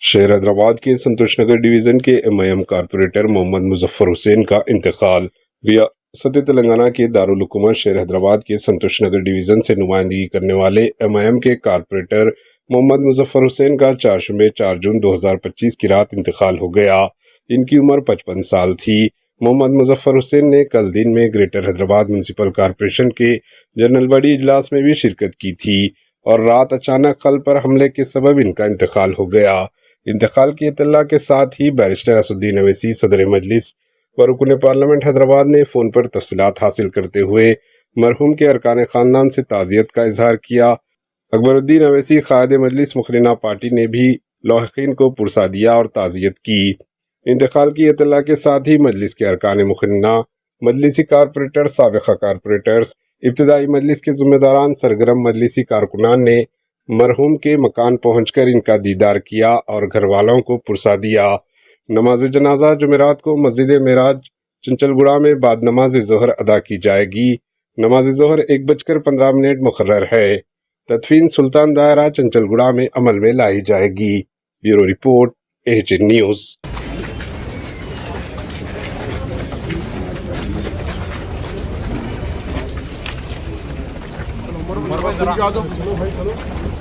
شہر حیدرآباد کے سنتوش نگر ڈویژن کے MIM کارپوریٹر محمد مظفر حسین کا انتقال۔ ریاست تلنگانہ کے دارالحکومت شہر حیدرآباد کے سنتوش نگر ڈویژن سے نمائندگی کرنے والے MIM کے کارپوریٹر محمد مظفر حسین کا چہارشنبے 4 جون 2025 کی رات انتقال ہو گیا۔ ان کی عمر 55 سال تھی۔ محمد مظفر حسین نے کل دن میں گریٹر حیدرآباد میونسپل کارپوریشن کے جنرل باڈی اجلاس میں بھی شرکت کی تھی اور رات اچانک قلب پر حملے کے سبب ان کا انتقال ہو گیا۔ انتقال کی اطلاع کے ساتھ ہی بیرسٹر اسد الدین اویسی صدر مجلس و رکن پارلیمنٹ حیدرآباد نے فون پر تفصیلات حاصل کرتے ہوئے مرحوم کے ارکان خاندان سے تعزیت کا اظہار کیا۔ اکبر الدین اویسی قائد مجلس مخرنہ پارٹی نے بھی لاحقین کو پرسادیہ اور تعزیت کی۔ انتقال کی اطلاع کے ساتھ ہی مجلس کے ارکان مخرنہ، مجلسی کارپوریٹر، سابقہ کارپوریٹرز، ابتدائی مجلس کے ذمہ داران، سرگرم مجلسی کارکنان نے مرحوم کے مکان پہنچ کر ان کا دیدار کیا اور گھر والوں کو پرسا دیا۔ نماز جنازہ جمعرات کو مسجد معراج چنچل گڑھا میں بعد نماز ظہر ادا کی جائے گی۔ نماز ظہر 1:15 مقرر ہے۔ تدفین سلطان دائرہ چنچل گڑھا میں عمل میں لائی جائے گی۔ Bureau report AHN news. چلو بھائی چلو۔